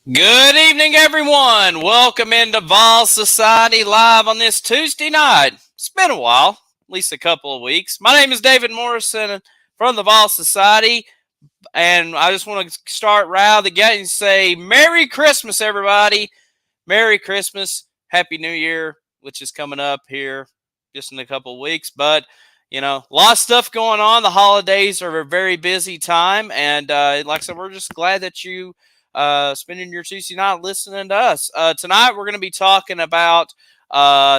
Good evening, everyone. Welcome into Vol Society live on this Tuesday night. It's been a while, at least a couple of weeks. My name is David Morrison from the Vol Society, and I just want to start right out of the gate and say Merry Christmas, everybody. Merry Christmas, Happy New Year, which is coming up here just in a couple of weeks. But a lot of stuff going on. The holidays are a very busy time, and like I said, we're just glad that you spending your Tuesday night listening to us. Tonight, we're going to be talking about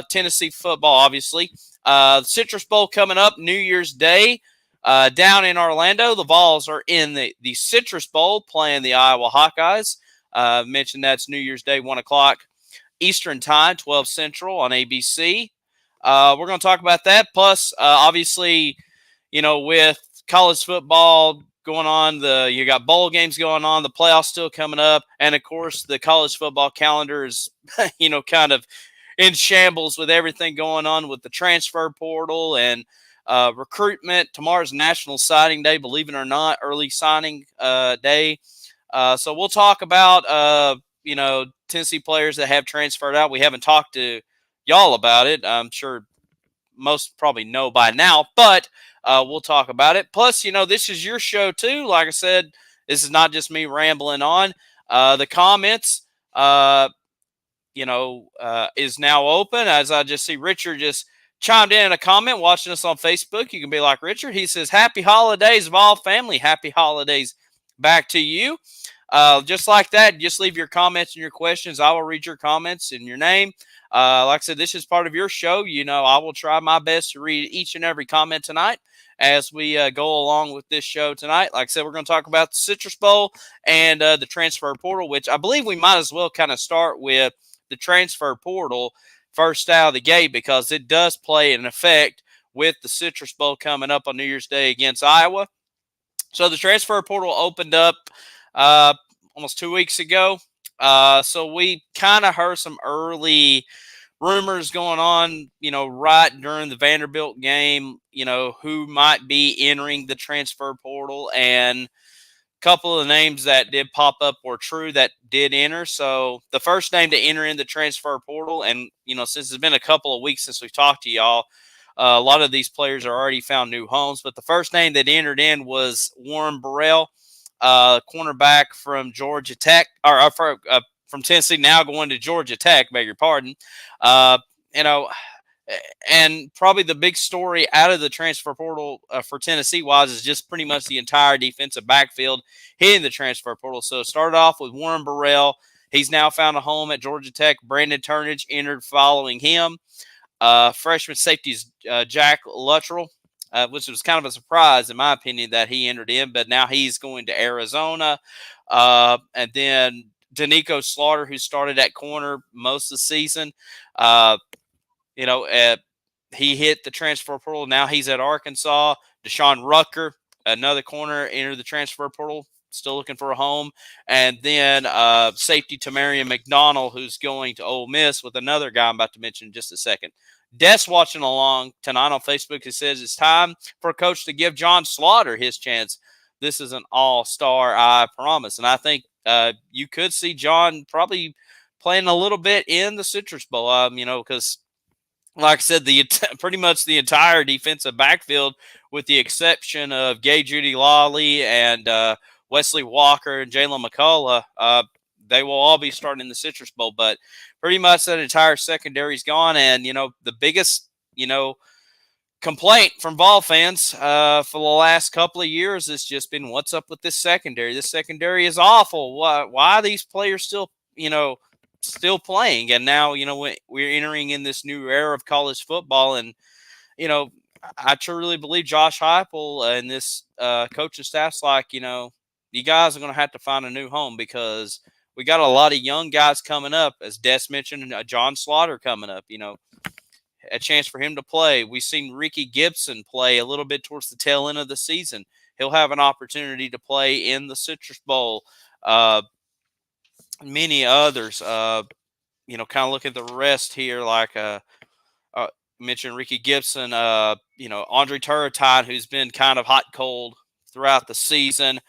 Tennessee football, obviously. The Citrus Bowl coming up New Year's Day down in Orlando. The Vols are in the Citrus Bowl playing the Iowa Hawkeyes. Mentioned that's New Year's Day, 1 o'clock Eastern Time, 12 Central on ABC. We're going to talk about that. Plus, obviously, with college football going on, you got bowl games going on, the playoffs still coming up, and of course, the college football calendar is, kind of in shambles with everything going on with the transfer portal and recruitment. Tomorrow's National Signing Day, believe it or not, early signing day. So we'll talk about, Tennessee players that have transferred out. We haven't talked to y'all about it. I'm sure most probably know by now, but we'll talk about it. Plus, this is your show too. Like I said, this is not just me rambling on. The comments, is now open. As I just see Richard just chimed in a comment watching us on Facebook. You can be like Richard. He says, Happy holidays of all family. Happy holidays back to you. Just like that, just leave your comments and your questions. I will read your comments and your name. Like I said, this is part of your show. I will try my best to read each and every comment tonight as we go along with this show tonight. Like I said, we're going to talk about the Citrus Bowl and the transfer portal, which I believe we might as well kind of start with the transfer portal first out of the gate because it does play an effect with the Citrus Bowl coming up on New Year's Day against Iowa. So the transfer portal opened up almost 2 weeks ago. So we kind of heard some early rumors going on, right during the Vanderbilt game, who might be entering the transfer portal. And a couple of the names that did pop up were true that did enter. So the first name to enter in the transfer portal, and, since it's been a couple of weeks since we've talked to y'all, a lot of these players are already found new homes. But the first name that entered in was Warren Burrell, cornerback from Georgia Tech, or from Tennessee, now going to Georgia Tech, beg your pardon. You know, and probably the big story out of the transfer portal for Tennessee was is just pretty much the entire defensive backfield hitting the transfer portal. So it started off with Warren Burrell. He's now found a home at Georgia Tech. Brandon Turnage entered following him. Freshman safeties Jack Luttrell, which was kind of a surprise in my opinion that he entered in, but now he's going to Arizona. And then Danico Slaughter, who started at corner most of the season, he hit the transfer portal. Now he's at Arkansas. Deshaun Rucker, another corner, entered the transfer portal, still looking for a home. And then safety Tamarian McDonald, who's going to Ole Miss with another guy I'm about to mention in just a second. Des watching along tonight on Facebook. He says it's time for a coach to give John Slaughter his chance. This is an all-star, I promise. And I think you could see John probably playing a little bit in the Citrus Bowl, because like I said, pretty much the entire defensive backfield, with the exception of Gay Judy Lawley and Wesley Walker and Jalen McCullough, they will all be starting in the Citrus Bowl. But pretty much that entire secondary is gone. And, the biggest, complaint from Vol fans for the last couple of years has just been, what's up with this secondary? This secondary is awful. Why are these players still playing? And now, we're entering in this new era of college football. And, I truly believe Josh Heupel and this coaching staff's like, you guys are going to have to find a new home because we got a lot of young guys coming up, as Des mentioned, John Slaughter coming up, a chance for him to play. We've seen Ricky Gibson play a little bit towards the tail end of the season. He'll have an opportunity to play in the Citrus Bowl. Many others, kind of look at the rest here, like mentioned Ricky Gibson, Andre Turrentine, who's been kind of hot cold throughout the season.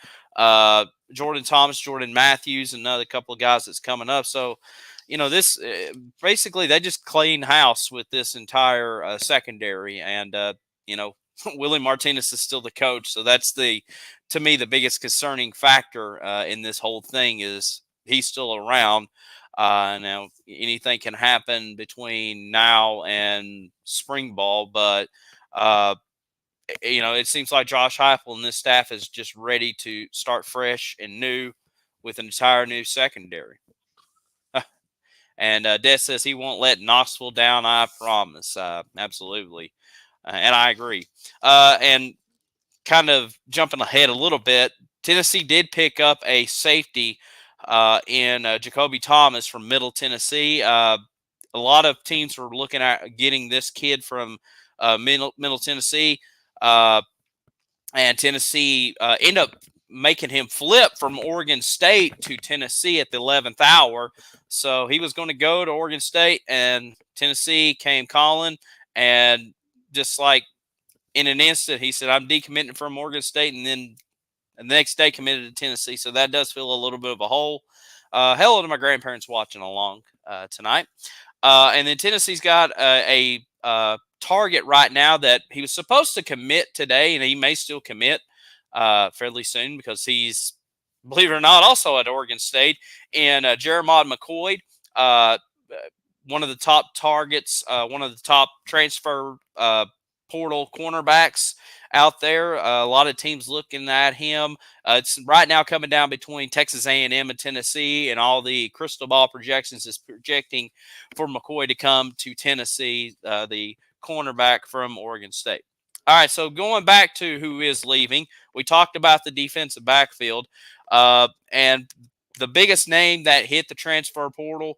Jordan Thomas, Jordan Matthews, another couple of guys that's coming up. So, this basically they just clean house with this entire secondary, and Willie Martinez is still the coach, so that's to me the biggest concerning factor in this whole thing is he's still around. Now anything can happen between now and spring ball, but it seems like Josh Heupel and this staff is just ready to start fresh and new with an entire new secondary. And Des says he won't let Knoxville down. I promise. Absolutely. And I agree. And kind of jumping ahead a little bit, Tennessee did pick up a safety in Jacoby Thomas from Middle Tennessee. A lot of teams were looking at getting this kid from Middle Tennessee. And Tennessee ended up making him flip from Oregon State to Tennessee at the 11th hour. So he was going to go to Oregon State, and Tennessee came calling, and just like in an instant, he said, I'm decommitting from Oregon State, and then the next day committed to Tennessee. So that does fill a little bit of a hole. Hello to my grandparents watching along tonight. And then Tennessee's got a target right now that he was supposed to commit today, and he may still commit fairly soon because he's, believe it or not, also at Oregon State. And Jeremiah McCoy, one of the top targets, one of the top transfer portal cornerbacks out there. A lot of teams looking at him. It's right now coming down between Texas A&M and Tennessee, and all the crystal ball projections is projecting for McCoy to come to Tennessee, the cornerback from Oregon State. All right, so going back to who is leaving, we talked about the defensive backfield, and the biggest name that hit the transfer portal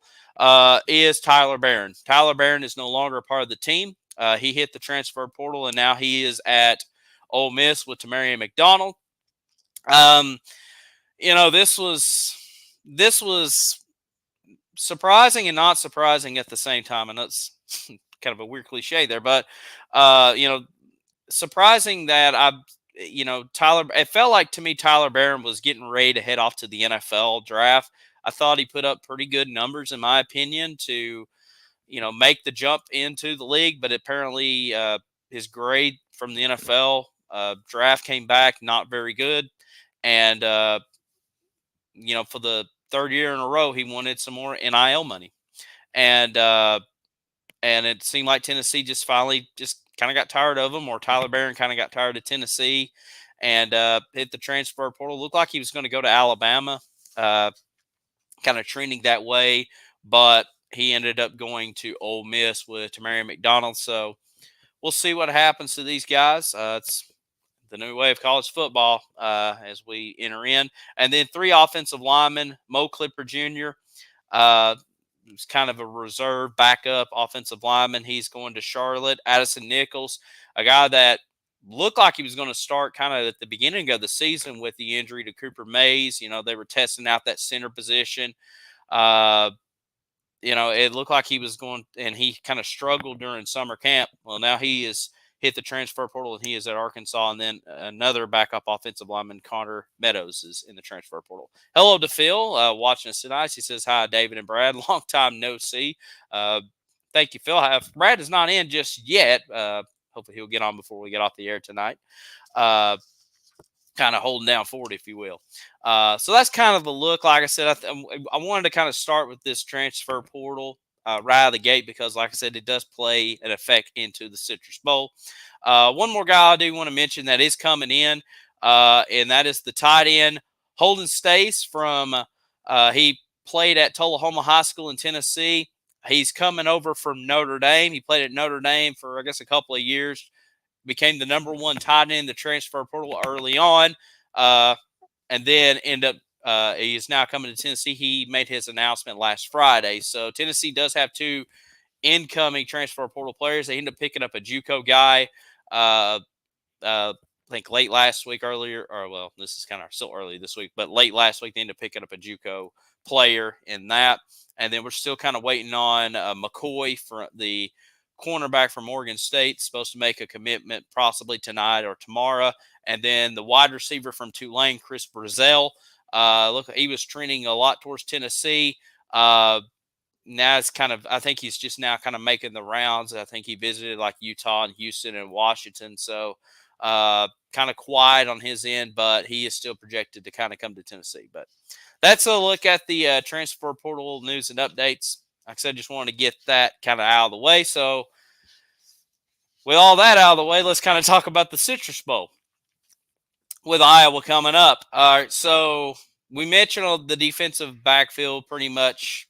is Tyler Barron. Tyler Barron is no longer a part of the team. He hit the transfer portal, and now he is at Ole Miss with Tamarion McDonald. This was surprising and not surprising at the same time, and that's kind of a weird cliche there, but surprising that it felt like to me Tyler Barron was getting ready to head off to the NFL draft. I thought he put up pretty good numbers, in my opinion, to make the jump into the league, but apparently his grade from the NFL draft came back not very good, and for the third year in a row he wanted some more NIL money, and it seemed like Tennessee just finally just kind of got tired of him, or Tyler Barron kind of got tired of Tennessee and hit the transfer portal. Looked like he was going to go to Alabama, kind of trending that way, but he ended up going to Ole Miss with Tamarion McDonald. So we'll see what happens to these guys. It's the new way of college football as we enter in. And then 3 offensive linemen, Mo Clipper Jr., who's kind of a reserve backup offensive lineman. He's going to Charlotte. Addison Nichols, a guy that looked like he was going to start kind of at the beginning of the season with the injury to Cooper Mays. They were testing out that center position. It looked like he was going, and he kind of struggled during summer camp. Well, now he is hit the transfer portal, and he is at Arkansas. And then another backup offensive lineman, Connor Meadows, is in the transfer portal. Hello to Phil, watching us tonight. He says, hi, David and Brad. Long time no see. Thank you, Phil. Brad is not in just yet. Hopefully he'll get on before we get off the air tonight. Kind of holding down for it, if you will. So that's kind of the look. Like I said, I wanted to kind of start with this transfer portal right out of the gate because, like I said, it does play an effect into the Citrus Bowl. One more guy I do want to mention that is coming in, and that is the tight end, Holden Stace from he played at Tullahoma High School in Tennessee. He's coming over from Notre Dame. He played at Notre Dame for, I guess, a couple of years. Became the number 1 tight end in the transfer portal early on, and then he is now coming to Tennessee. He made his announcement last Friday. So Tennessee does have 2 incoming transfer portal players. They ended up picking up a JUCO guy, I think late last week, this is kind of still early this week, but late last week they ended up picking up a JUCO player in that. And then we're still kind of waiting on McCoy for the cornerback from Oregon State, supposed to make a commitment possibly tonight or tomorrow. And then the wide receiver from Tulane, Chris Brazel, Look, he was trending a lot towards Tennessee. Now it's kind of, I think he's just now kind of making the rounds. I think he visited like Utah and Houston and Washington. So kind of quiet on his end, but he is still projected to kind of come to Tennessee. But that's a look at the transfer portal news and updates. Like I said, just wanted to get that kind of out of the way. So with all that out of the way, let's kind of talk about the Citrus Bowl with Iowa coming up. All right, so we mentioned the defensive backfield pretty much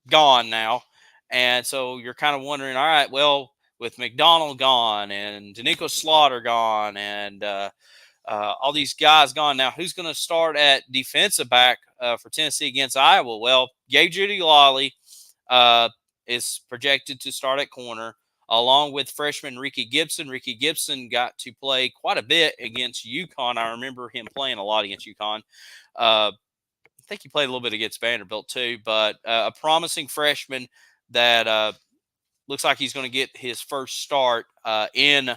gone now. And so you're kind of wondering, all right, well, with McDonald gone and Danico Slaughter gone and all these guys gone now, who's going to start at defensive back for Tennessee against Iowa? Well, Gabe Jeudy-Lally is projected to start at corner, along with freshman Ricky Gibson. Ricky Gibson got to play quite a bit against UConn. I remember him playing a lot against UConn. I think he played a little bit against Vanderbilt too, but a promising freshman that looks like he's going to get his first start in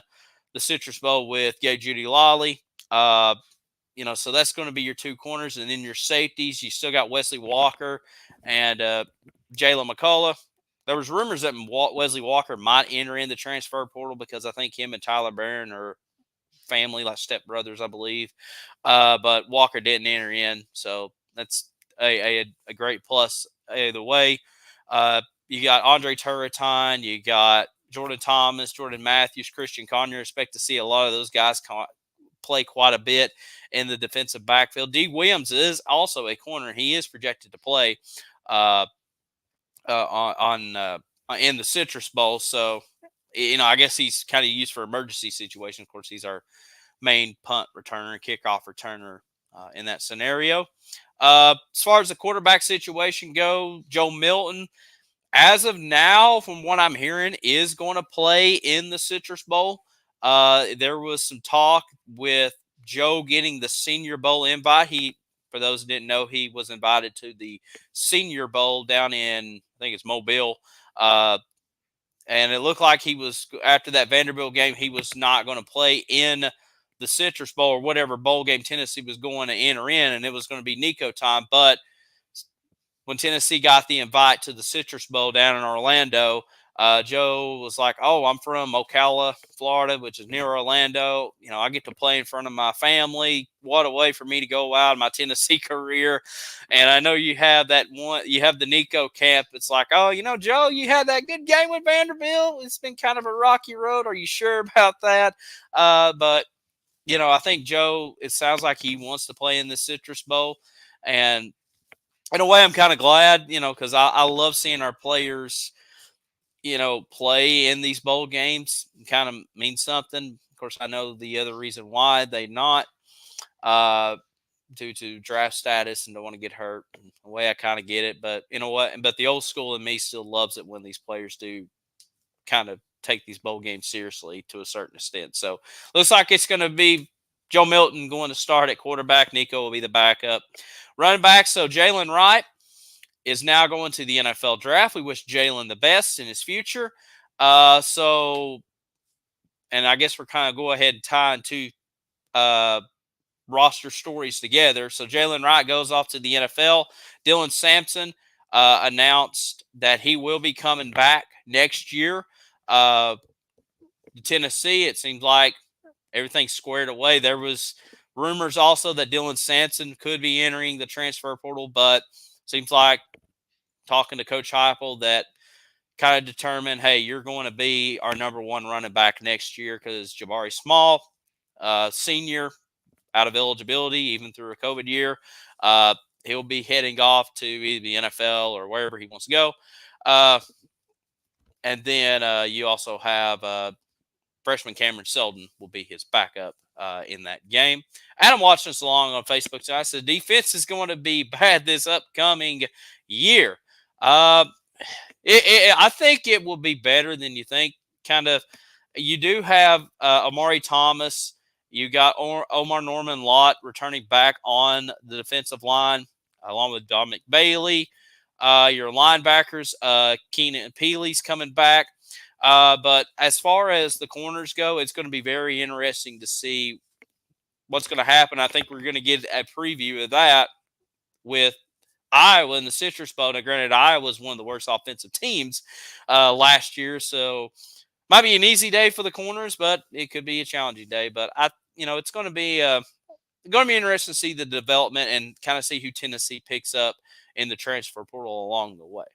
the Citrus Bowl with Gabe Jeudy-Lally. So that's going to be your two corners, and then your safeties. You still got Wesley Walker and Jalen McCullough. There was rumors that Wesley Walker might enter in the transfer portal because I think him and Tyler Barron are family, like stepbrothers, I believe. But Walker didn't enter in, so that's a great plus either way. You got Andre Turrentine, you got Jordan Thomas, Jordan Matthews, Christian Conyer. Expect to see a lot of those guys play quite a bit in the defensive backfield. D. Williams is also a corner. He is projected to play in the Citrus Bowl. So, I guess he's kind of used for emergency situation. Of course, he's our main punt returner, kickoff returner in that scenario. As far as the quarterback situation go, Joe Milton, as of now, from what I'm hearing, is going to play in the Citrus Bowl. There was some talk with Joe getting the Senior Bowl invite. For those who didn't know, he was invited to the Senior Bowl down in, I think it's Mobile. And it looked like he was, after that Vanderbilt game, he was not going to play in the Citrus Bowl or whatever bowl game Tennessee was going to enter in, and it was going to be Nico time. But when Tennessee got the invite to the Citrus Bowl down in Orlando, Joe was like, "Oh, I'm from Ocala, Florida, which is near Orlando. I get to play in front of my family. What a way for me to go out in my Tennessee career." And I know you have that one. You have the Nico camp. It's like, "Oh, Joe, you had that good game with Vanderbilt. It's been kind of a rocky road. Are you sure about that?" But I think Joe, it sounds like he wants to play in the Citrus Bowl, and in a way, I'm kind of glad, because I love seeing our players play in these bowl games. It kind of means something. Of course, I know the other reason why they not due to draft status and don't want to get hurt. In a way, I kind of get it, but but the old school in me still loves it when these players do kind of take these bowl games seriously to a certain extent. So looks like it's going to be Joe Milton going to start at quarterback. Nico will be the backup. Running back, so Jalen Wright is now going to the NFL draft. We wish Jalen the best in his future. And I guess we're kind of go ahead and tying two roster stories together. So Jalen Wright goes off to the NFL. Dylan Sampson announced that he will be coming back next year to Tennessee. It seems like everything's squared away. There was rumors also that Dylan Sampson could be entering the transfer portal, but seems like talking to Coach Heupel that kind of determined, hey, you're going to be our number one running back next year because Jabari Small, senior, out of eligibility, even through a COVID year, he'll be heading off to either the NFL or wherever he wants to go. And then you also have freshman Cameron Seldon will be his backup in that game. Adam watching us along on Facebook. So I said, defense is going to be bad this upcoming year. I think it will be better than you think. Kind of, you do have Amari Thomas. You got Omar Norman Lott returning back on the defensive line, along with Dominic Bailey. Your linebackers, Keenan Peely's coming back. But as far as the corners go, it's going to be very interesting to see what's going to happen. I think we're going to get a preview of that with Iowa in the Citrus Bowl. Now, granted, Iowa was one of the worst offensive teams last year, so might be an easy day for the corners, but it could be a challenging day. But it's going to be interesting to see the development and kind of see who Tennessee picks up in the transfer portal along the way.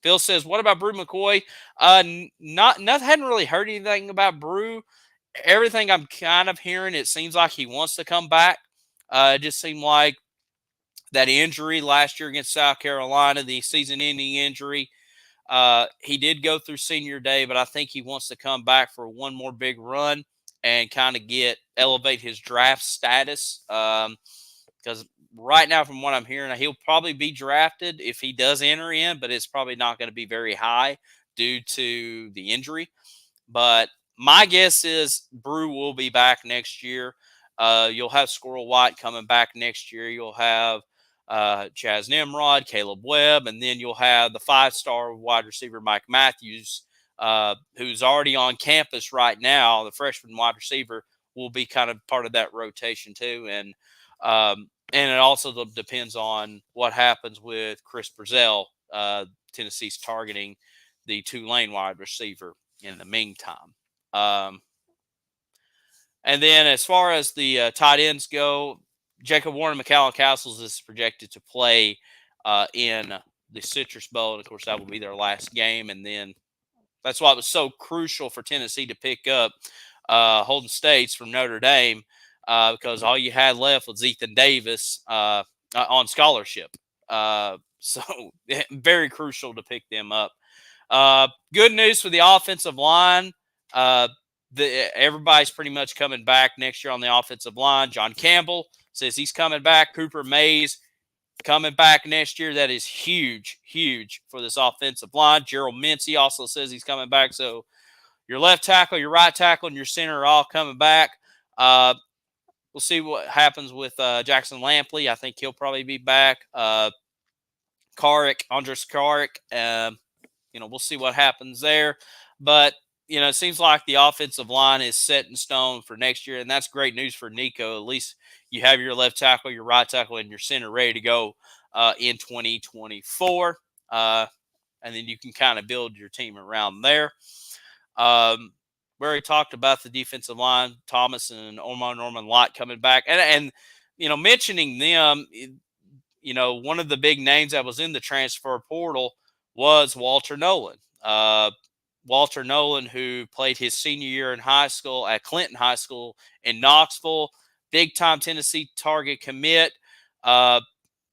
Phil says, "What about Brew McCoy?" Hadn't really heard anything about Brew. Everything I'm kind of hearing, it seems like he wants to come back. It just seemed like that injury last year against South Carolina, the season-ending injury. He did go through senior day, but I think he wants to come back for one more big run and kind of elevate his draft status. Because right now, from what I'm hearing, he'll probably be drafted if he does enter in, but it's probably not going to be very high due to the injury. But my guess is Brew will be back next year. You'll have Squirrel White coming back next year. You'll have Chaz Nimrod, Caleb Webb, and then you'll have the 5-star wide receiver Mike Matthews, who's already on campus right now. The freshman wide receiver will be kind of part of that rotation too, and it also depends on what happens with Chris Brazell. Tennessee's targeting the Tulane wide receiver in the meantime. And then as far as the tight ends go, Jacob Warren and McCallum Castles is projected to play in the Citrus Bowl. And, of course, that will be their last game. And then that's why it was so crucial for Tennessee to pick up Holden States from Notre Dame because all you had left was Ethan Davis on scholarship. So very crucial to pick them up. Good news for the offensive line. Everybody's pretty much coming back next year on the offensive line. John Campbell says he's coming back. Cooper Mays coming back next year. That is huge, huge for this offensive line. Gerald Mincy also says he's coming back. So your left tackle, your right tackle, and your center are all coming back. We'll see what happens with Jackson Lampley. I think he'll probably be back. Andres Carrick. We'll see what happens there. But it seems like the offensive line is set in stone for next year, and that's great news for Nico. At least you have your left tackle, your right tackle, and your center ready to go in 2024. And then you can kind of build your team around there. We already talked about the defensive line, Thomas and Omar Norman Lott coming back. And mentioning them, one of the big names that was in the transfer portal was Walter Nolan. Walter Nolan, who played his senior year in high school at Clinton High School in Knoxville, big-time Tennessee target commit. It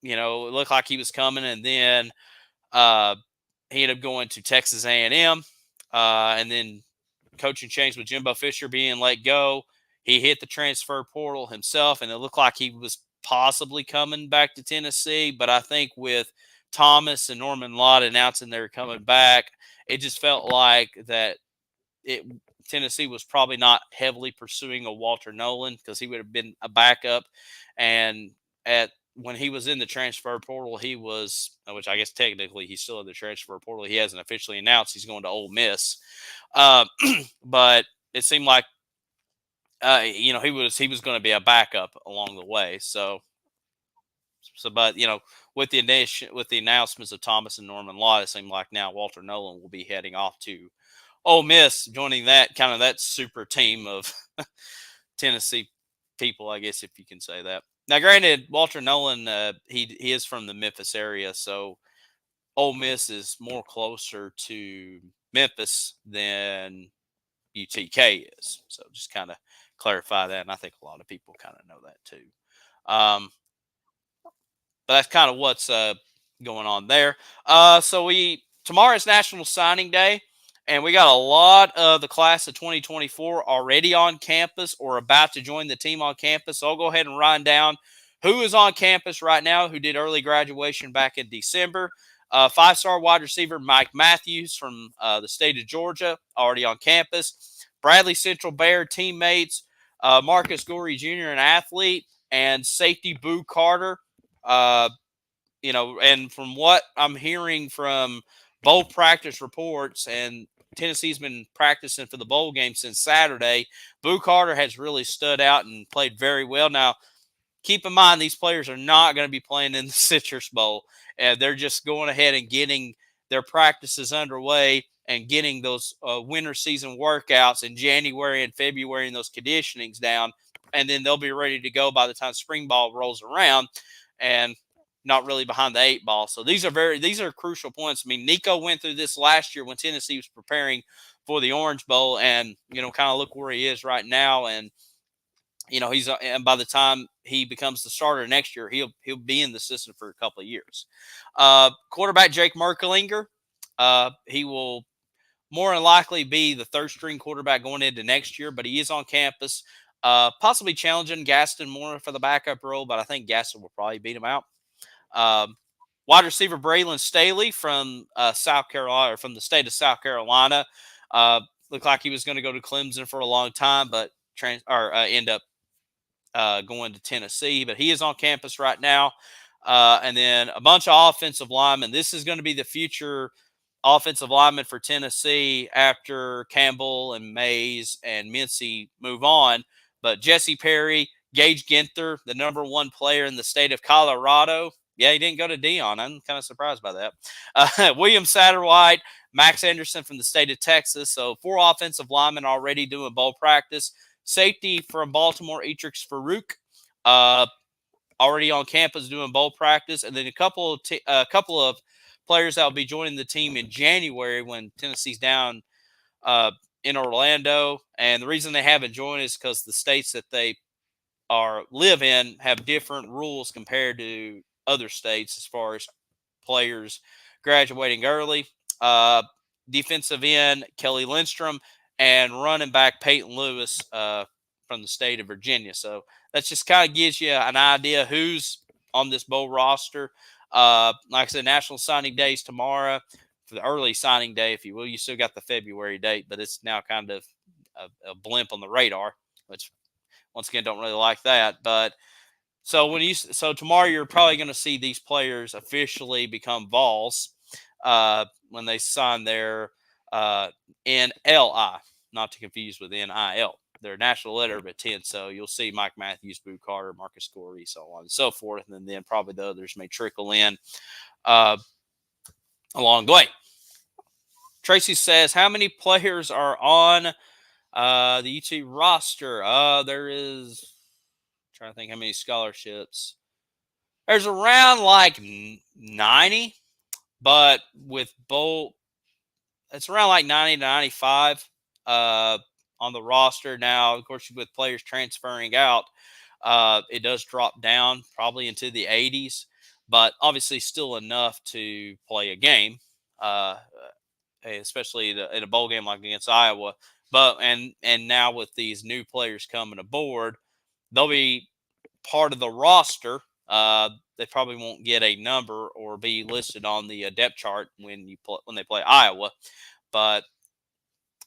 looked like he was coming, and then he ended up going to Texas A&M, and then coaching changed with Jimbo Fisher being let go. He hit the transfer portal himself, and it looked like he was possibly coming back to Tennessee, but I think with Thomas and Norman Lott announcing they're coming back, it just felt like that Tennessee was probably not heavily pursuing a Walter Nolan because he would have been a backup. And when he was in the transfer portal, he was, which I guess technically he's still in the transfer portal. He hasn't officially announced he's going to Ole Miss. But it seemed like, he was going to be a backup along the way. But with the announcements of Thomas and Norman Lott, it seemed like now Walter Nolan will be heading off to Ole Miss, joining that super team of Tennessee people, I guess, if you can say that. Now, granted, Walter Nolan, he is from the Memphis area, so Ole Miss is more closer to Memphis than UTK is. So just kind of clarify that, and I think a lot of people kind of know that too. But that's kind of what's going on there. Tomorrow is National Signing Day, and we got a lot of the class of 2024 already on campus or about to join the team on campus. So I'll go ahead and run down who is on campus right now, who did early graduation back in December. 5-star wide receiver Mike Matthews from the state of Georgia, already on campus. Bradley Central Bear teammates, Marcus Gorey Jr., an athlete, and safety Boo Carter. And from what I'm hearing from bowl practice reports, and Tennessee's been practicing for the bowl game since Saturday, Boo Carter has really stood out and played very well. Now, keep in mind these players are not going to be playing in the Citrus Bowl. They're just going ahead and getting their practices underway and getting those winter season workouts in January and February and those conditionings down. And then they'll be ready to go by the time spring ball rolls around and not really behind the eight ball. So these are crucial points. I mean, Nico went through this last year when Tennessee was preparing for the Orange Bowl, and kind of look where he is right now. And he's and by the time he becomes the starter next year, he'll be in the system for a couple of years. Quarterback Jake Merklinger, he will more than likely be the third string quarterback going into next year, but he is on campus, possibly challenging Gaston Moore for the backup role, but I think Gaston will probably beat him out. Wide receiver Braylon Staley from South Carolina, or from the state of South Carolina, looked like he was going to go to Clemson for a long time, but end up going to Tennessee. But he is on campus right now. And then a bunch of offensive linemen. This is going to be the future offensive lineman for Tennessee after Campbell and Mays and Mincy move on. But Jesse Perry, Gage Ginther, the number one player in the state of Colorado. Yeah, he didn't go to Dion. I'm kind of surprised by that. William Satterwhite, Max Anderson from the state of Texas. So 4 offensive linemen already doing bowl practice. Safety from Baltimore, Etrix Farouk, already on campus doing bowl practice. And then a couple of players that will be joining the team in January when Tennessee's down in Orlando. And the reason they haven't joined is because the states that they live in have different rules compared to other states as far as players graduating early. Defensive end Kelly Lindstrom and running back Peyton Lewis from the state of Virginia. So that just kind of gives you an idea who's on this bowl roster. Like I said, National Signing Day is tomorrow for the early signing day, if you will. You still got the February date, but it's now kind of a blimp on the radar, which once again don't really like that. But so tomorrow you're probably going to see these players officially become Vols when they sign their NLI, not to confuse with NIL. Their national letter of intent. So you'll see Mike Matthews, Boo Carter, Marcus Gorey, so on and so forth. And then probably the others may trickle in along the way. Tracy says, how many players are on the UT roster? There is, I'm trying to think how many scholarships. There's around like 90, but with both, it's around like 90 to 95 on the roster. Now, of course, with players transferring out, it does drop down probably into the 80s, but obviously still enough to play a game, especially in a bowl game like against Iowa. But and now with these new players coming aboard, they'll be part of the roster. They probably won't get a number or be listed on the depth chart when they play Iowa, but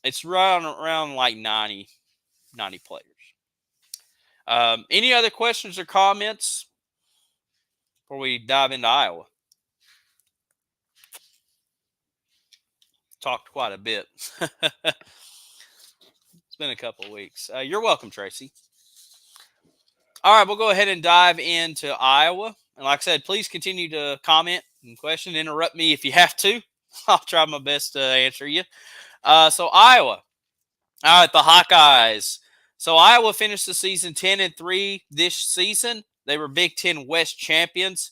it's around like 90 players. Any other questions or comments before we dive into Iowa? Talked quite a bit. It's been a couple of weeks. You're welcome, Tracy. All right, we'll go ahead and dive into Iowa. And like I said, please continue to comment and question. Interrupt me if you have to. I'll try my best to answer you. So Iowa. All right, the Hawkeyes. So Iowa finished the season 10-3 this season. They were Big Ten West champions.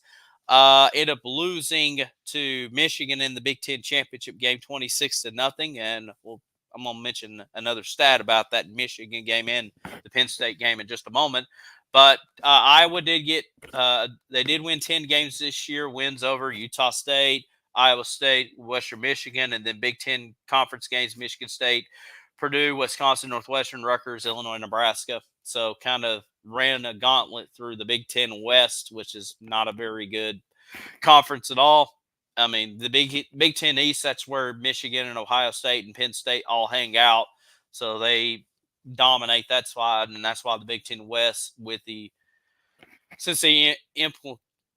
Ended up losing to Michigan in the Big Ten championship game, 26-0. And I'm going to mention another stat about that Michigan game and the Penn State game in just a moment. But Iowa they did win 10 games this year, wins over Utah State, Iowa State, Western Michigan, and then Big Ten conference games, Michigan State, Purdue, Wisconsin, Northwestern, Rutgers, Illinois, Nebraska. So kind of ran a gauntlet through the Big Ten West, which is not a very good conference at all. I mean, the Big Ten East, that's where Michigan and Ohio State and Penn State all hang out. So they dominate. That's why the Big Ten West, since they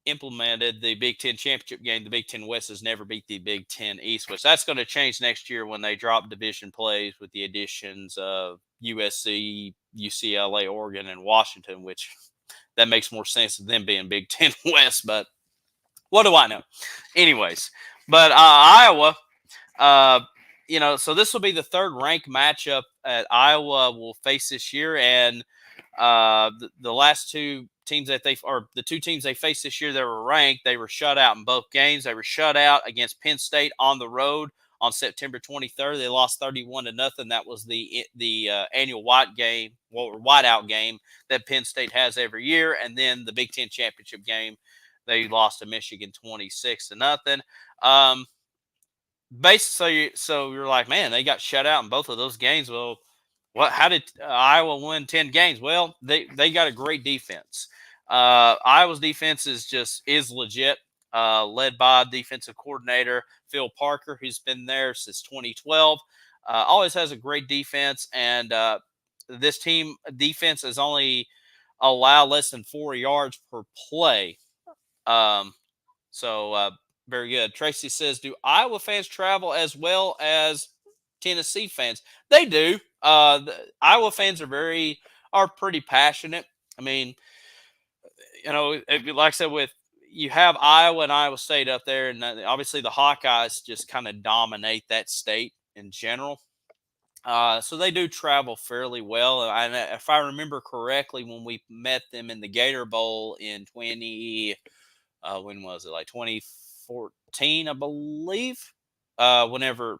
implemented the Big Ten championship game, the Big Ten West has never beat the Big Ten East, which that's going to change next year when they drop division plays with the additions of USC, UCLA, Oregon, and Washington, which that makes more sense than them being Big Ten West. But what do I know? Anyways, but Iowa, uh, so this will be the third ranked matchup that Iowa will face this year, and the last two teams the two teams they faced this year that were ranked, they were shut out in both games. They were shut out against Penn State on the road on September 23rd. They lost 31-0. That was the annual whiteout game that Penn State has every year, and then the Big Ten championship game, they lost to Michigan 26-0. Basically, so you're like, man, they got shut out in both of those games. Well, how did Iowa win 10 games? Well, they got a great defense. Iowa's defense is legit, led by defensive coordinator Phil Parker, who's been there since 2012. Always has a great defense, and this team defense has only allowed less than 4 yards per play. So very good. Tracy says, do Iowa fans travel as well as Tennessee fans? They do. The Iowa fans are pretty passionate. I mean, like I said, you have Iowa and Iowa State up there, and obviously the Hawkeyes just kind of dominate that state in general. So they do travel fairly well. And if I remember correctly, when we met them in the Gator Bowl in when was it? Like 2014, I believe. Whenever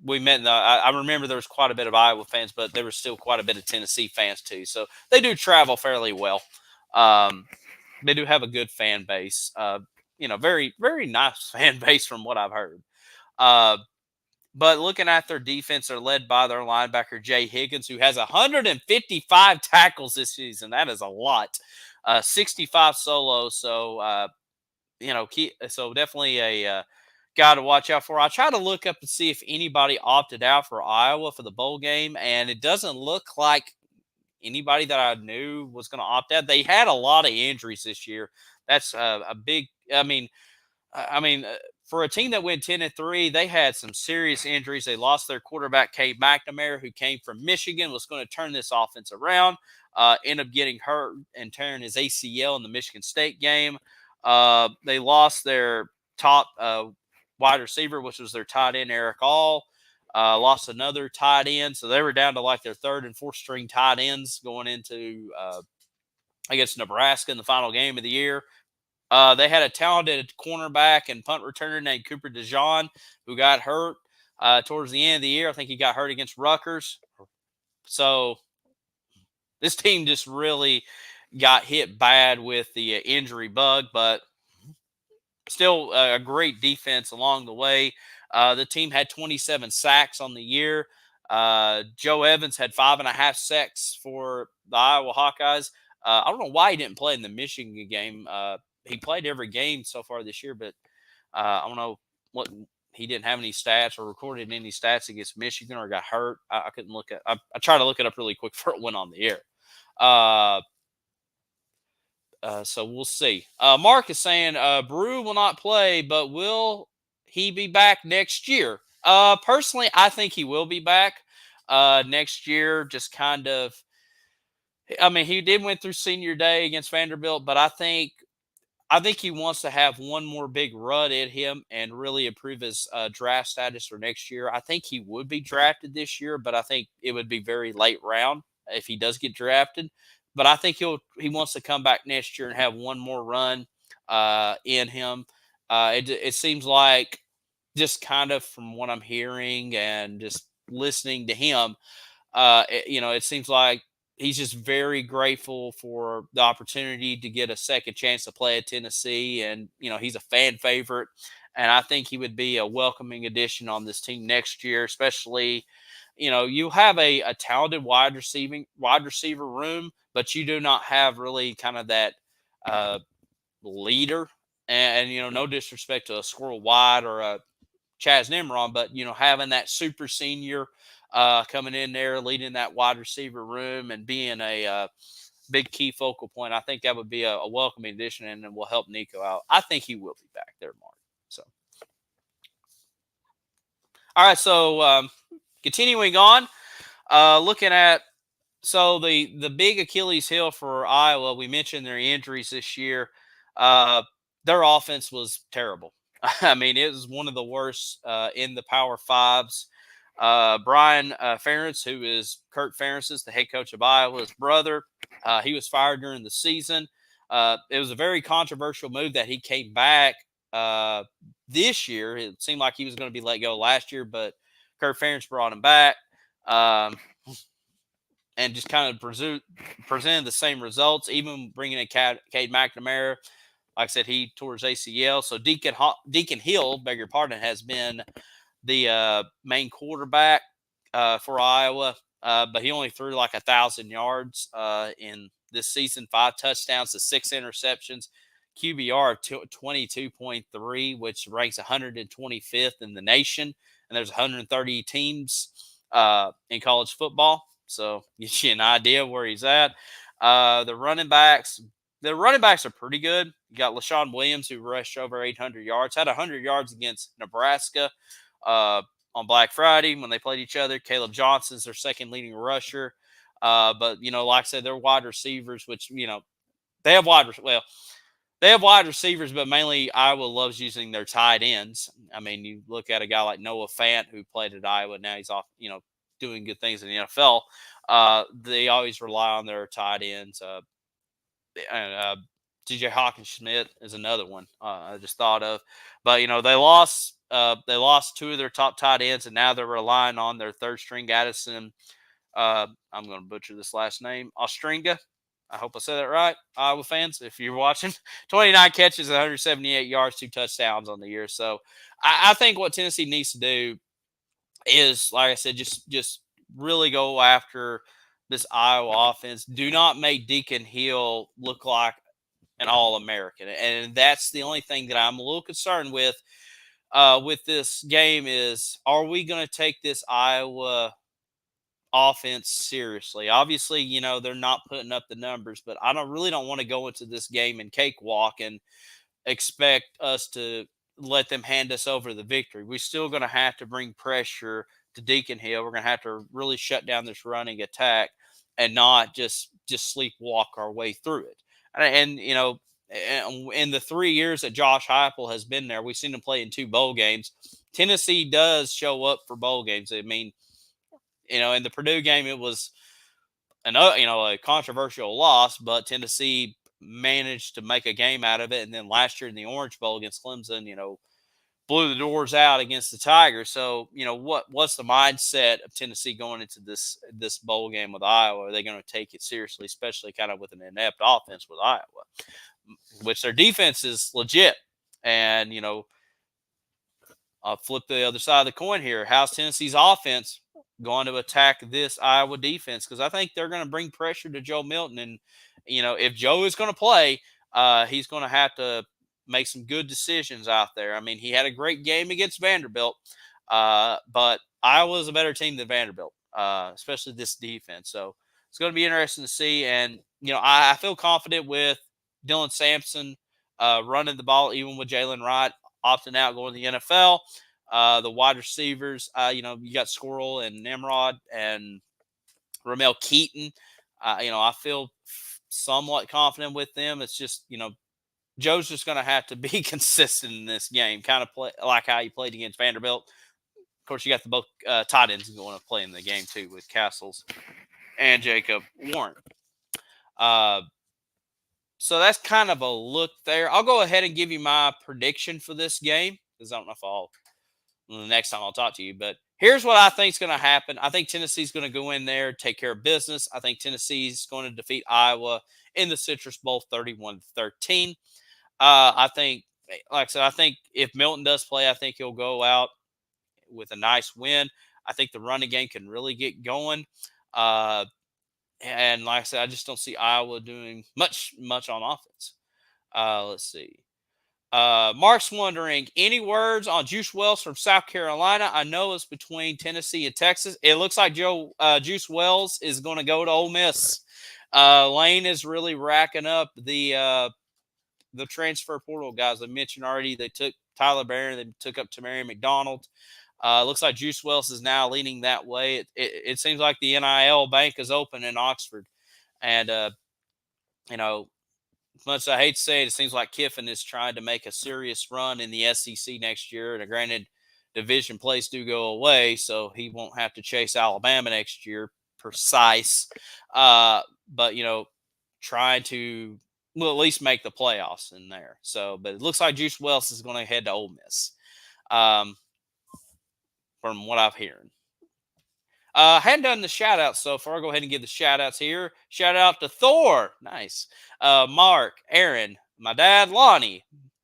we met, I remember there was quite a bit of Iowa fans, but there was still quite a bit of Tennessee fans too. So they do travel fairly well. They do have a good fan base. Very, very nice fan base from what I've heard. But looking at their defense, they're led by their linebacker, Jay Higgins, who has 155 tackles this season. That is a lot. 65 solos. So, so definitely a guy to watch out for. I tried to look up to see if anybody opted out for Iowa for the bowl game, and it doesn't look like anybody that I knew was going to opt out. They had a lot of injuries this year. That's a big. For a team that went 10-3, they had some serious injuries. They lost their quarterback, Cade McNamara, who came from Michigan, was going to turn this offense around. Ended up getting hurt and tearing his ACL in the Michigan State game. They lost their top wide receiver, which was their tight end, Eric All. Lost another tight end. So they were down to like their third and fourth string tight ends going into, Nebraska in the final game of the year. They had a talented cornerback and punt returner named Cooper DeJean, who got hurt towards the end of the year. I think he got hurt against Rutgers. So this team just really got hit bad with the injury bug, but still a great defense along the way. The team had 27 sacks on the year. Joe Evans had 5.5 sacks for the Iowa Hawkeyes. I don't know why he didn't play in the Michigan game. He played every game so far this year, but I don't know what he didn't have any stats or recorded any stats against Michigan or got hurt. I couldn't look at. I tried to look it up really quick before it went on the air. So we'll see. Mark is saying Brew will not play, but will he be back next year? Personally, I think he will be back next year. Just kind of. I mean, he did went through senior day against Vanderbilt, but I think he wants to have one more big run at him and really improve his draft status for next year. I think he would be drafted this year, but I think it would be very late round if he does get drafted. But I think he wants to come back next year and have one more run in him. It seems like, just kind of from what I'm hearing and just listening to him, it seems like he's just very grateful for the opportunity to get a second chance to play at Tennessee. And, he's a fan favorite. And I think he would be a welcoming addition on this team next year, especially, you have a talented wide receiver room, but you do not have really kind of that leader. And, no disrespect to a Squirrel White or a Chaz Nimron, but, having that super senior coming in there, leading that wide receiver room and being a big key focal point, I think that would be a welcoming addition and will help Nico out. I think he will be back there, Mark. So, all right. So, continuing on, looking at So the big Achilles heel for Iowa, we mentioned their injuries this year. Uh, their offense was terrible. I mean, it was one of the worst in the Power Fives. Brian Ferentz, who is Kurt Ferentz's, the head coach of Iowa's brother, he was fired during the season. It was a very controversial move that he came back uh, this year. It seemed like he was going to be let go last year, but Kurt Ferentz brought him back. Um, and just kind of presented the same results, even bringing in Cade McNamara. Like I said, he tore his ACL. So Deacon Hill, beg your pardon, has been the main quarterback for Iowa, but he only threw like 1,000 yards in this season, 5 touchdowns to 6 interceptions, QBR of 22.3, which ranks 125th in the nation, and there's 130 teams in college football. So gives you an idea where he's at. The running backs are pretty good. You got LaShawn Williams, who rushed over 800 yards, had 100 yards against Nebraska on Black Friday when they played each other. Caleb Johnson's their second leading rusher. But, like I said, they're wide receivers, which, they have they have wide receivers, but mainly Iowa loves using their tight ends. I mean, you look at a guy like Noah Fant, who played at Iowa. Now he's off, doing good things in the NFL. They always rely on their tight ends. TJ Hawkins Schmidt is another one I just thought of. But they lost 2 of their top tight ends, and now they're relying on their third string Addison. I'm going to butcher this last name, Ostringa. I hope I said that right, Iowa fans, if you're watching. 29 catches, 178 yards, 2 touchdowns on the year. So I think what Tennessee needs to do is, like I said, just really go after this Iowa offense. Do not make Deacon Hill look like an All-American, and that's the only thing that I'm a little concerned with this game is, are we going to take this Iowa offense seriously? Obviously, they're not putting up the numbers, but I don't want to go into this game and cakewalk and expect us to let them hand us over the victory. We're still going to have to bring pressure to Deacon Hill. We're going to have to really shut down this running attack and not just sleepwalk our way through it. And in the 3 years that Josh Heupel has been there, we've seen him play in 2 bowl games. Tennessee does show up for bowl games. I mean, in the Purdue game, it was a controversial loss, but Tennessee managed to make a game out of it. And then last year in the Orange Bowl against Clemson, blew the doors out against the Tigers. So, what's the mindset of Tennessee going into this bowl game with Iowa? Are they going to take it seriously, especially kind of with an inept offense with Iowa, which their defense is legit? And, I'll flip the other side of the coin here. How's Tennessee's offense going to attack this Iowa defense? Because I think they're going to bring pressure to Joe Milton. And, if Joe is going to play, he's going to have to make some good decisions out there. I mean, he had a great game against Vanderbilt, but Iowa is a better team than Vanderbilt, especially this defense. So it's going to be interesting to see. And, I feel confident with Dylan Sampson running the ball, even with Jalen Wright opting out, going to the NFL. The wide receivers, you got Squirrel and Nimrod and Ramel Keaton. I feel somewhat confident with them. It's just, Joe's just going to have to be consistent in this game, kind of play like how he played against Vanderbilt. Of course, you got the both tight ends going to play in the game too with Castles and Jacob Warren. So that's kind of a look there. I'll go ahead and give you my prediction for this game, because I don't know if the next time I'll talk to you. But here's what I think is going to happen. I think Tennessee's going to go in there, take care of business. I think Tennessee's going to defeat Iowa in the Citrus Bowl 31-13. I think, like I said, I think if Milton does play, I think he'll go out with a nice win. I think the running game can really get going. And like I said, I just don't see Iowa doing much on offense. Let's see. Mark's wondering, any words on Juice Wells from South Carolina? I know it's between Tennessee and Texas. It looks like Juice Wells is going to go to Ole Miss. Lane is really racking up the transfer portal guys. I mentioned already they took Tyler Barron, they took up Tamari McDonald. Looks like Juice Wells is now leaning that way. It seems like the NIL bank is open in Oxford. And, you know, as much as I hate to say it, it seems like Kiffin is trying to make a serious run in the SEC next year. And granted, division plays do go away, so he won't have to chase Alabama next year, precise. But, trying to, well, at least make the playoffs in there. So, but it looks like Juice Wells is going to head to Ole Miss, from what I'm hearing. I hadn't done the shout outs so far. I'll go ahead and give the shout outs here. Shout out to Thor. Nice. Mark, Aaron, my dad, Lonnie,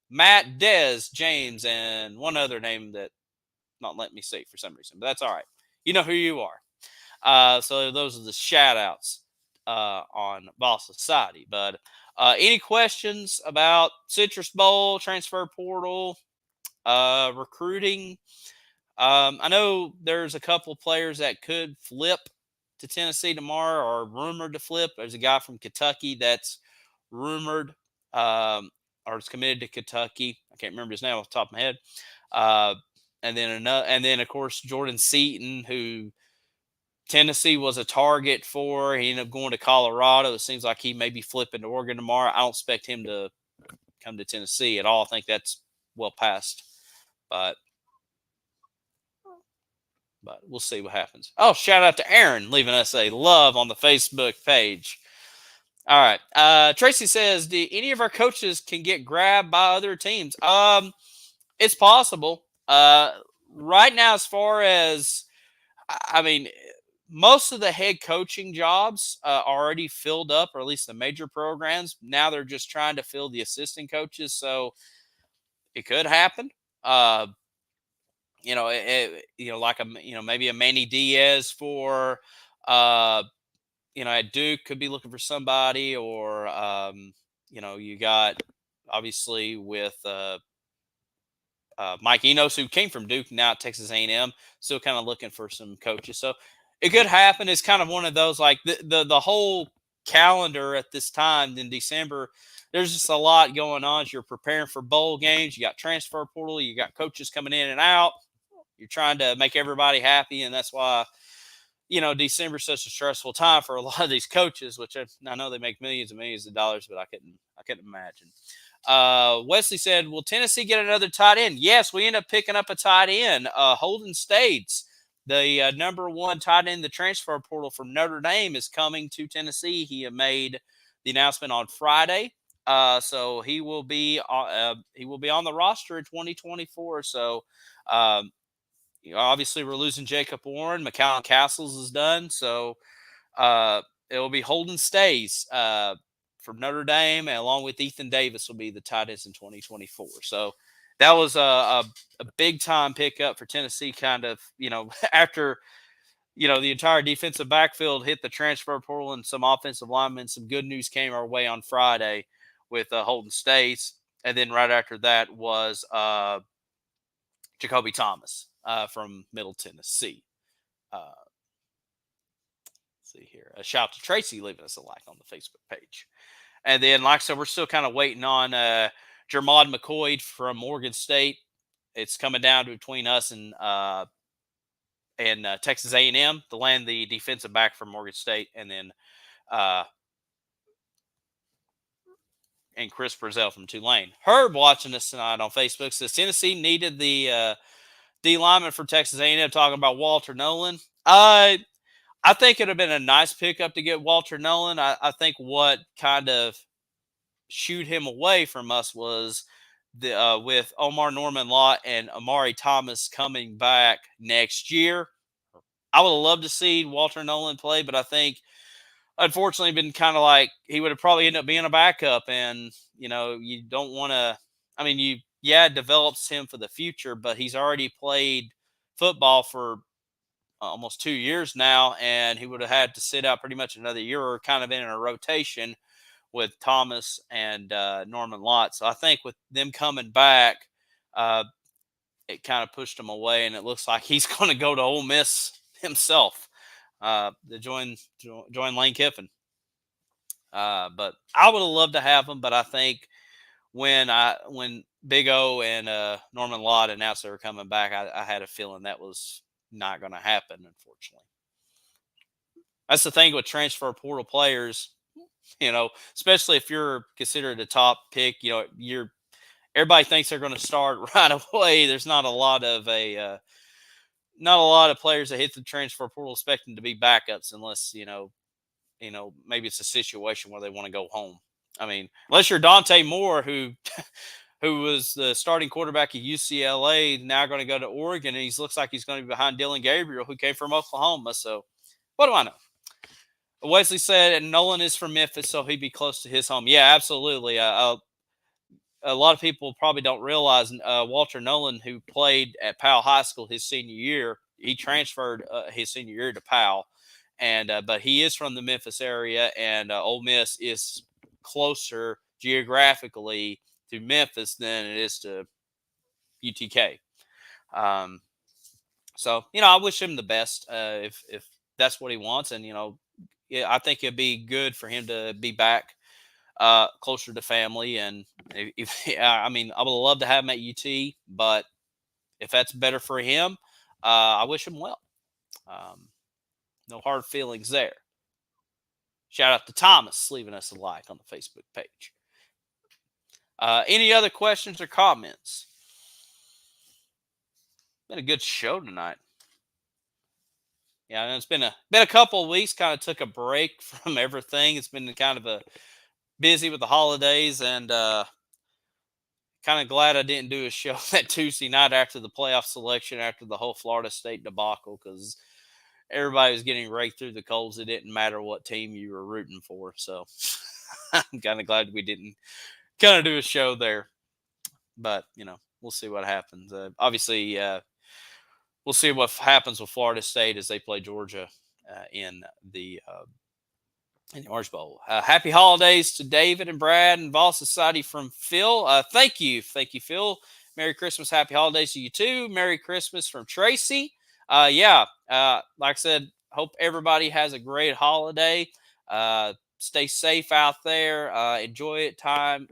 Matt, Dez, James, and one other name that not letting me say for some reason, but that's all right. You know who you are. So those are the shout outs on Ball Society. But any questions about Citrus Bowl, transfer portal, recruiting? I know there's a couple players that could flip to Tennessee tomorrow or rumored to flip. There's a guy from Kentucky that's rumored or is committed to Kentucky. I can't remember his name off the top of my head. And then of course Jordan Seaton, who Tennessee was a target for. He ended up going to Colorado. It seems like he may be flipping to Oregon tomorrow. I don't expect him to come to Tennessee at all. I think that's well past. But we'll see what happens. Oh, shout out to Aaron leaving us a love on the Facebook page. All right. Tracy says, do any of our coaches can get grabbed by other teams? It's possible. Right now, as far as, I mean, most of the head coaching jobs are already filled up, or at least the major programs. Now they're just trying to fill the assistant coaches. So it could happen. Maybe a Manny Diaz for, at Duke could be looking for somebody, or, you got obviously with Mike Enos, who came from Duke, now at Texas A&M, still kind of looking for some coaches. So it could happen. It's kind of one of those, like the whole calendar at this time in December. There's just a lot going on as you're preparing for bowl games. You got transfer portal, you got coaches coming in and out. You're trying to make everybody happy, and that's why, December is such a stressful time for a lot of these coaches, which I know they make millions and millions of dollars, but I couldn't imagine. Wesley said, will Tennessee get another tight end? Yes, we end up picking up a tight end. Holden States, the number one tight end in the transfer portal from Notre Dame, is coming to Tennessee. He made the announcement on Friday. So he will be on the roster in 2024. So, obviously we're losing Jacob Warren. McCallum Castles is done. So, it will be Holden Stays, from Notre Dame, and along with Ethan Davis will be the tight ends in 2024. So that was a big time pickup for Tennessee, kind of, after, the entire defensive backfield hit the transfer portal and some offensive linemen. Some good news came our way on Friday with Holden States. And then right after that was Jacoby Thomas from Middle Tennessee. Let's see here. A shout out to Tracy leaving us a like on the Facebook page. And then, like I said, we're still kind of waiting on Jermod McCoy from Oregon State. It's coming down to between us and Texas A&M to land the defensive back from Oregon State, and then and Chris Brazell from Tulane. Herb watching us tonight on Facebook says Tennessee needed the D lineman for Texas A&M, talking about Walter Nolan. I think it would have been a nice pickup to get Walter Nolan. I think what kind of shooed him away from us was with Omar Norman Lott and Amari Thomas coming back next year. I would have loved to see Walter Nolan play, but I think, unfortunately, been kind of like he would have probably ended up being a backup. And, you don't want to, it develops him for the future, but he's already played football for almost 2 years now, and he would have had to sit out pretty much another year, or kind of in a rotation with Thomas and Norman Lott. So I think with them coming back, it kind of pushed him away, and it looks like he's going to go to Ole Miss himself to join Lane Kiffin. But I would have loved to have him, but I think when Big O and Norman Lott announced they were coming back, I had a feeling that was not going to happen. Unfortunately, that's the thing with transfer portal players. Especially if you're considered a top pick, everybody thinks they're going to start right away. There's not a lot of players that hit the transfer portal expecting to be backups unless maybe it's a situation where they want to go home. I mean, unless you're Dante Moore, who who was the starting quarterback at UCLA, now going to go to Oregon, and he looks like he's going to be behind Dylan Gabriel, who came from Oklahoma. So, what do I know? Wesley said, and Nolan is from Memphis, so he'd be close to his home. Yeah, absolutely. A lot of people probably don't realize Walter Nolan, who played at Powell High School his senior year, he transferred his senior year to Powell, and but he is from the Memphis area, and Ole Miss is closer geographically to Memphis than it is to UTK. So I wish him the best if that's what he wants, and I think it'd be good for him to be back closer to family. And I mean, I would love to have him at UT, but if that's better for him, I wish him well. No hard feelings there. Shout out to Thomas leaving us a like on the Facebook page. Any other questions or comments? Been a good show tonight. Yeah, it's been a couple of weeks. Kind of took a break from everything. It's been kind of a busy with the holidays, and kind of glad I didn't do a show that Tuesday night after the playoff selection, after the whole Florida State debacle, because everybody was getting raked through the coals. It didn't matter what team you were rooting for. So I'm kind of glad we didn't kind of do a show there. But, we'll see what happens. Obviously, we'll see what happens with Florida State as they play Georgia in the Orange Bowl. Happy holidays to David and Brad and Vol Society from Phil. Thank you, Phil. Merry Christmas, happy holidays to you too. Merry Christmas from Tracy. Like I said, hope everybody has a great holiday. Stay safe out there. Enjoy it time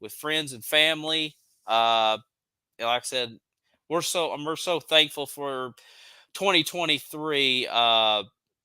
with friends and family. Like I said, we're so thankful for 2023.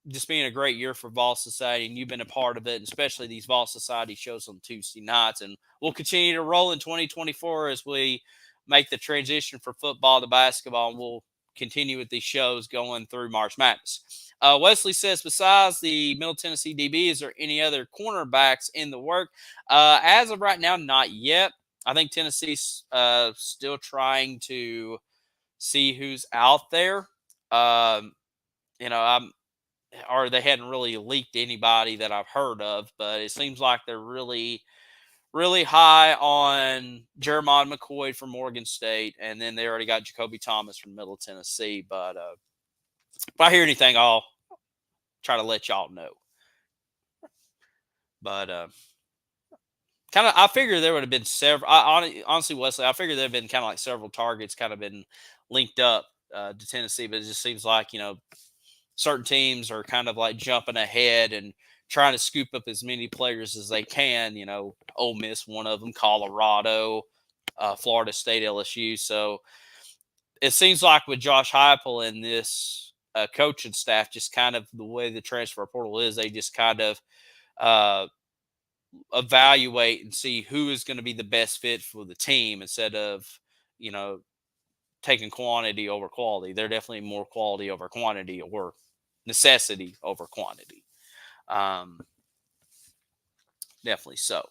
Just being a great year for Vol Society, and you've been a part of it, and especially these Vol Society shows on Tuesday nights. And we'll continue to roll in 2024 as we make the transition from football to basketball, and we'll continue with these shows going through March Madness. Wesley says, besides the Middle Tennessee DB, is there any other cornerbacks in the work? As of right now, not yet. I think Tennessee's still trying to see who's out there. Or they hadn't really leaked anybody that I've heard of, but it seems like they're really, really high on Jeremiah McCoy from Morgan State, and then they already got Jacoby Thomas from Middle Tennessee. But if I hear anything, I'll try to let y'all know. But I figured there would have been several. Honestly, Wesley, I figured there have been kind of like several targets kind of been linked up to Tennessee, but it just seems like certain teams are kind of like jumping ahead and trying to scoop up as many players as they can. Ole Miss, one of them, Colorado, Florida State, LSU. So it seems like with Josh Heupel and this coaching staff, just kind of the way the transfer portal is, they just kind of evaluate and see who is going to be the best fit for the team instead of, taking quantity over quality. They're definitely more quality over quantity, or necessity over quantity. Definitely so.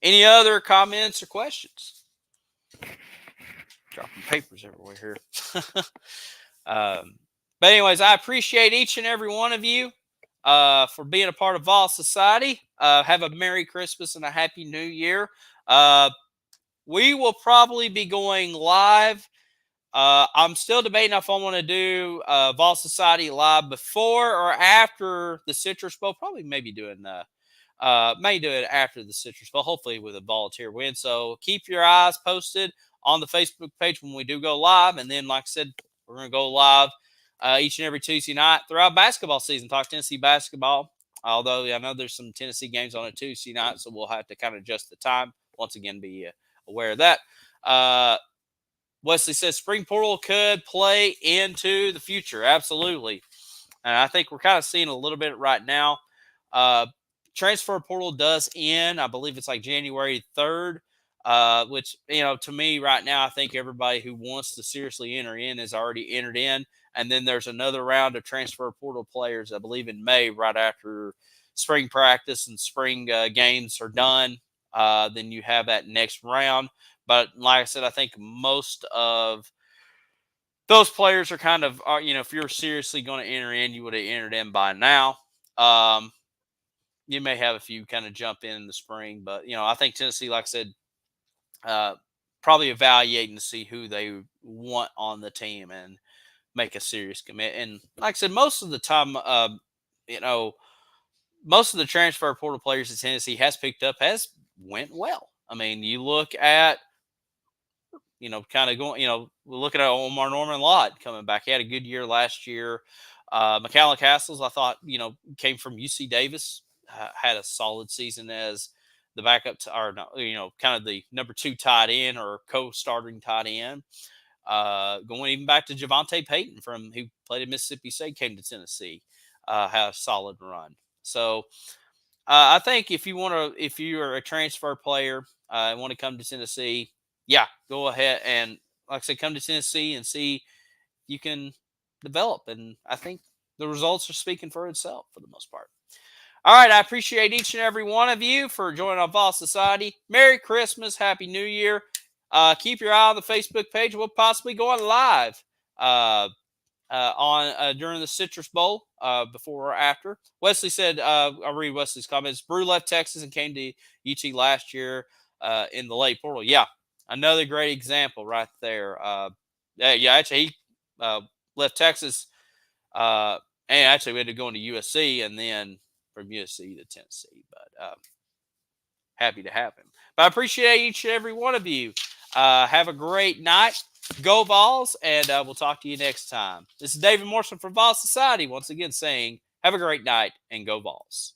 Any other comments or questions? Dropping papers everywhere here. But anyways, I appreciate each and every one of you for being a part of Vol Society. Have a Merry Christmas and a Happy New Year. We will probably be going live. I'm still debating if I want to do Vol Society live before or after the Citrus Bowl. Probably maybe doing may do it after the Citrus Bowl, hopefully with a volunteer win. So keep your eyes posted on the Facebook page when we do go live. And then, like I said, we're going to go live each and every Tuesday night throughout basketball season. Talk Tennessee basketball Although I know there's some Tennessee games on it Tuesday night, so we'll have to kind of adjust the time. Once again, be aware of that. Wesley says spring portal could play into the future. Absolutely. And I think we're kind of seeing a little bit right now. Uh, Transfer portal does end. I believe it's like January 3rd, which, to me right now, I think everybody who wants to seriously enter in has already entered in. And then there's another round of transfer portal players, I believe, in May, right after spring practice and spring games are done. Then you have that next round. But like I said, I think most of those players are kind of, if you're seriously going to enter in, you would have entered in by now. You may have a few kind of jump in the spring, but I think Tennessee, like I said, uh, probably evaluating to see who they want on the team and make a serious commit. And like I said, most of the time, you know, most of the transfer portal players that Tennessee has picked up has went well. I mean, you look at, kind of going, we're looking at Omar Norman Lott coming back. He had a good year last year. McCallum Castles, I thought, came from UC Davis, had a solid season as the backup, or no, kind of the number 2 tight end or co-starting tight end. Going even back to Javante Payton who played at Mississippi State, came to Tennessee, had a solid run. So I think if you are a transfer player and want to come to Tennessee, yeah, go ahead and, like I said, come to Tennessee and see if you can develop. And I think the results are speaking for itself for the most part. All right, I appreciate each and every one of you for joining our Vol Society. Merry Christmas, Happy New Year. Keep your eye on the Facebook page. We'll possibly go on live on during the Citrus Bowl before or after. Wesley said, I'll read Wesley's comments. Brew left Texas and came to UT last year in the late portal. Yeah, another great example right there. Actually, he left Texas and actually we had to go into USC and then from USC to Tennessee. But happy to have him. But I appreciate each and every one of you. Have a great night. Go Vols, and we'll talk to you next time. This is David Morrison from Vol Society once again saying, have a great night and go Vols.